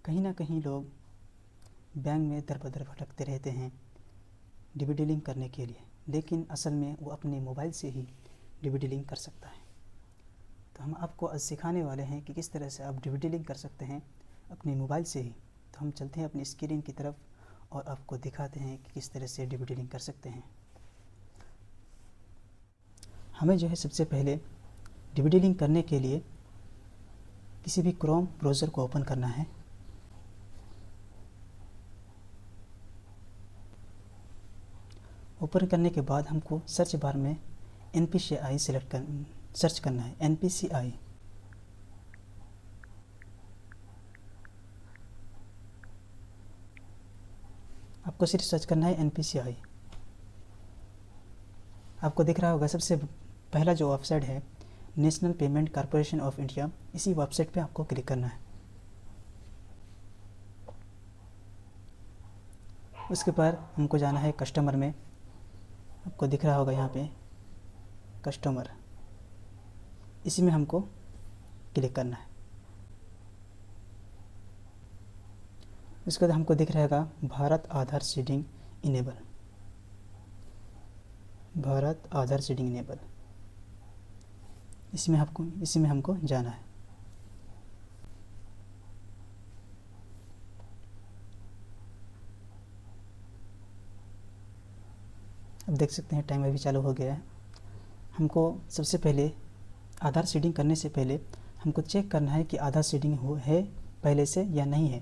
कहीं ना कहीं लोग बैंक में दर बदर भटकते रहते हैं डीबीटी लिंक करने के लिए, लेकिन असल में वो अपने मोबाइल से ही डीबीटी लिंक कर सकता है। तो हम आपको आज सिखाने वाले हैं कि किस तरह से आप डीबीटी लिंक कर सकते हैं अपने मोबाइल से ही। तो हम चलते हैं अपनी स्क्रीन की तरफ और आपको दिखाते हैं कि किस तरह से डीबीटी लिंक कर सकते हैं। हमें जो है सबसे पहले डीबीटी लिंक करने के लिए किसी भी क्रोम ब्राउज़र को ओपन करना है। ओपन करने के बाद हमको सर्च बार में NPCI सर्च करना है। NPCI आपको सिर्फ सर्च करना है NPCI। आपको दिख रहा होगा सबसे पहला जो वेबसाइट है national payment corporation of India, इसी वेबसाइट पे आपको क्लिक करना है। उसके बाद हमको जाना है कस्टमर में। आपको दिख रहा होगा यहाँ पे कस्टमर, इसी में हमको क्लिक करना है। उसके बाद हमको दिख रहेगा भारत आधार सीडिंग इनेबल, भारत आधार सीडिंग इनेबल, इसी में हमको जाना है। अब देख सकते हैं टाइम अभी चालू हो गया है। हमको सबसे पहले आधार सीडिंग करने से पहले हमको चेक करना है कि आधार सीडिंग है पहले से या नहीं है।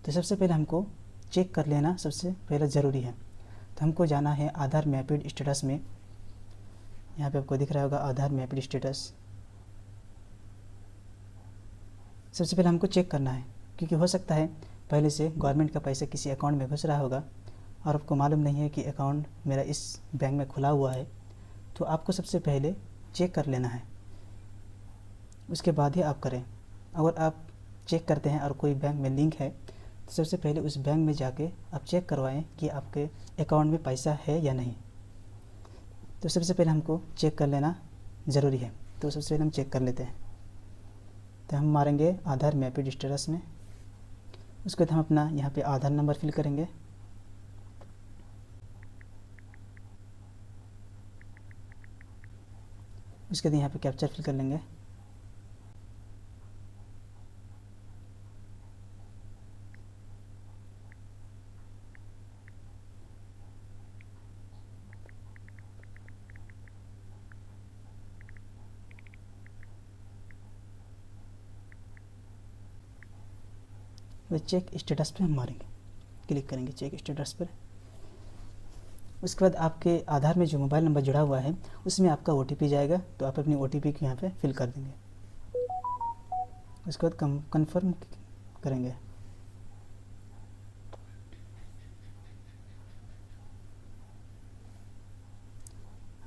तो सबसे पहले हमको चेक कर लेना सबसे पहले ज़रूरी है। तो हमको जाना है आधार मैपिड स्टेटस में। यहाँ पे आपको दिख रहा होगा आधार मैपिड स्टेटस। सबसे पहले हमको चेक करना है, क्योंकि हो सकता है पहले से गवर्नमेंट का पैसा किसी अकाउंट में घुस रहा होगा और आपको मालूम नहीं है कि अकाउंट मेरा इस बैंक में खुला हुआ है। तो आपको सबसे पहले चेक कर लेना है, उसके बाद ही आप करें। अगर आप चेक करते हैं और कोई बैंक में लिंक है तो सबसे पहले उस बैंक में जाके आप चेक करवाएं कि आपके अकाउंट में पैसा है या नहीं। तो सबसे पहले हमको चेक कर लेना ज़रूरी है। तो सबसे पहले हम चेक कर लेते हैं। तो हम मारेंगे आधार मैपिड स्टेटस में। उसके बाद हम अपना यहाँ पे आधार नंबर फिल करेंगे। उसके बाद यहाँ पे कैप्चर फिल कर लेंगे। वह चेक स्टेटस पे हम मारेंगे, क्लिक करेंगे चेक स्टेटस पर। उसके बाद आपके आधार में जो मोबाइल नंबर जुड़ा हुआ है उसमें आपका OTP जाएगा, तो आप अपनी OTP को यहाँ पे फिल कर देंगे। उसके बाद कन्फर्म करेंगे।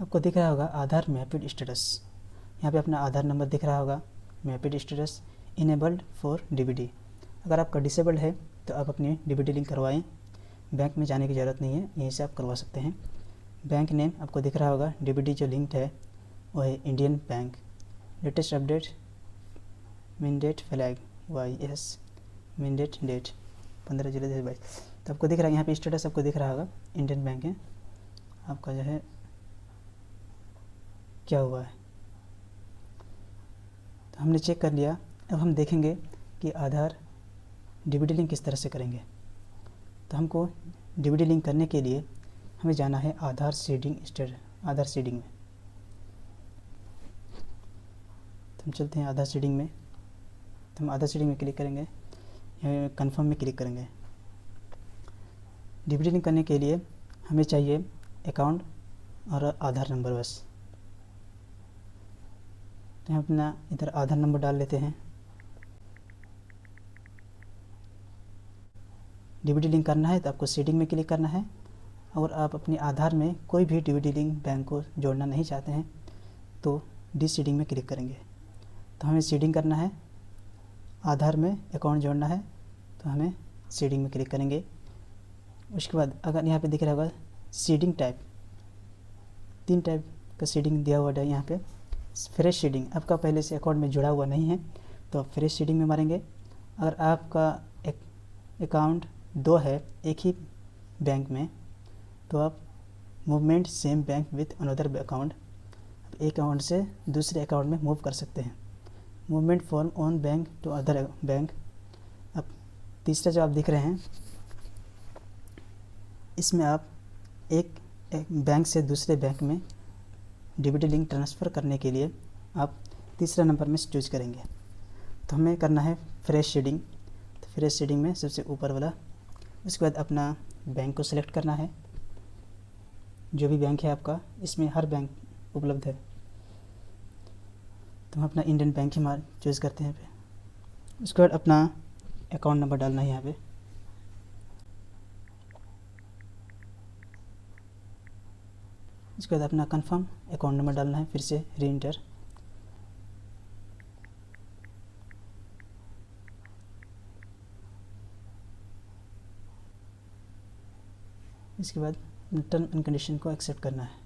आपको दिख रहा होगा आधार मैपिड स्टेटस। यहाँ पे अपना आधार नंबर दिख रहा होगा। मैपिड स्टेटस इनेबल्ड फॉर डीबीटी। अगर आपका डिसेबल्ड है तो आप अपनी डीबीटी लिंक करवाएं। बैंक में जाने की ज़रूरत नहीं है, यहीं से आप करवा सकते हैं। बैंक नेम आपको दिख रहा होगा। डीबीटी जो लिंक्ड है वो है इंडियन बैंक। लेटेस्ट अपडेट मिन डेट फ्लैग YS मिन डेट 15/0/2022। तो आपको दिख रहा है यहाँ पे स्टेटस आपको दिख रहा होगा इंडियन बैंक है। आपका जो है क्या हुआ है तो हमने चेक कर लिया। अब हम देखेंगे कि आधार डीबीटी लिंक किस तरह से करेंगे। तो हमको डीबीटी लिंक करने के लिए हमें जाना है आधार सीडिंग में। तो हम चलते हैं आधार सीडिंग में। तो हम आधार सीडिंग में क्लिक करेंगे, कन्फर्म में क्लिक करेंगे। डीबीटी लिंक करने के लिए हमें चाहिए अकाउंट और आधार नंबर बस। तो हम अपना इधर आधार नंबर डाल लेते हैं। डीबीटी लिंक करना है तो आपको सीडिंग में क्लिक करना है। और आप अपने आधार में कोई भी डीबीटी लिंक बैंक को जोड़ना नहीं चाहते हैं तो डी सीडिंग में क्लिक करेंगे। तो हमें सीडिंग करना है, आधार में अकाउंट जोड़ना है तो हमें सीडिंग में क्लिक करेंगे। उसके बाद अगर यहाँ पे दिख रहा होगा सीडिंग टाइप, 3 टाइप का सीडिंग दिया हुआ है यहाँ पे। फ्रेश सीडिंग, आपका पहले से अकाउंट में जुड़ा हुआ नहीं है तो आप फ्रेश सीडिंग में मारेंगे। अगर आपका एक अकाउंट दो है एक ही बैंक में, तो आप movement same bank with another account, एक अकाउंट से दूसरे अकाउंट में मूव कर सकते हैं। Movement from one bank to other bank. अब तीसरा जो आप दिख रहे हैं, इसमें आप एक बैंक से दूसरे बैंक में डीबीटी लिंक ट्रांसफ़र करने के लिए आप तीसरा नंबर में चूज करेंगे। तो हमें करना है फ्रेश शेडिंग। तो फ्रेश शेडिंग में सबसे ऊपर वाला, उसके बाद अपना बैंक को सिलेक्ट करना है, जो भी बैंक है आपका, इसमें हर बैंक उपलब्ध है। तो हम अपना इंडियन बैंक ही चूज़ करते हैं पे। उसके बाद अपना अकाउंट नंबर डालना है यहाँ पे। उसके बाद अपना कंफर्म अकाउंट नंबर डालना है, फिर से री इंटर। इसके बाद टर्म एंड कंडीशन को एक्सेप्ट करना है,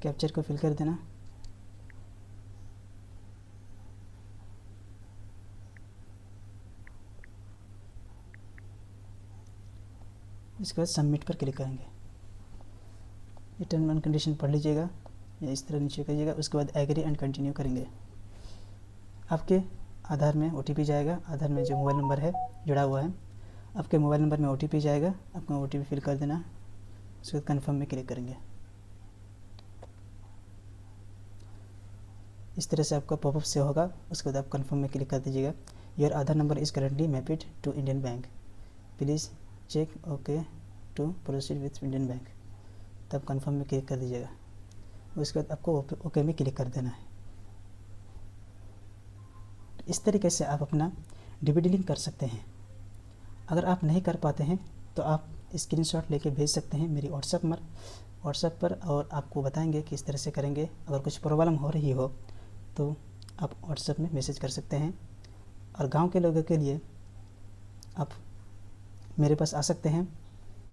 कैप्चर को फिल कर देना। इसके बाद सबमिट पर क्लिक करेंगे। ये टर्म एंड कंडीशन पढ़ लीजिएगा या इस तरह नीचे करिएगा। उसके बाद एग्री एंड कंटिन्यू करेंगे। आपके आधार में OTP जाएगा, आधार में जो मोबाइल नंबर है जुड़ा हुआ है, आपके मोबाइल नंबर में OTP जाएगा, आपका OTP फिल कर देना। उसके बाद कन्फर्म में क्लिक करेंगे। इस तरह से आपका पॉपअप से होगा। उसके बाद आप कन्फर्म में क्लिक कर दीजिएगा। Your Aadhaar number is currently mapped to Indian Bank, please check okay to proceed with Indian Bank. तब कन्फर्म में क्लिक कर दीजिएगा। उसके बाद आपको ओके में क्लिक कर देना है। इस तरीके से आप अपना डीबीटी लिंक कर सकते हैं। अगर आप नहीं कर पाते हैं तो आप स्क्रीनशॉट लेके भेज सकते हैं मेरी व्हाट्सएप पर, और आपको बताएंगे कि इस तरह से करेंगे। अगर कुछ प्रॉब्लम हो रही हो तो आप व्हाट्सएप में मैसेज कर सकते हैं। और गांव के लोगों के लिए आप मेरे पास आ सकते हैं।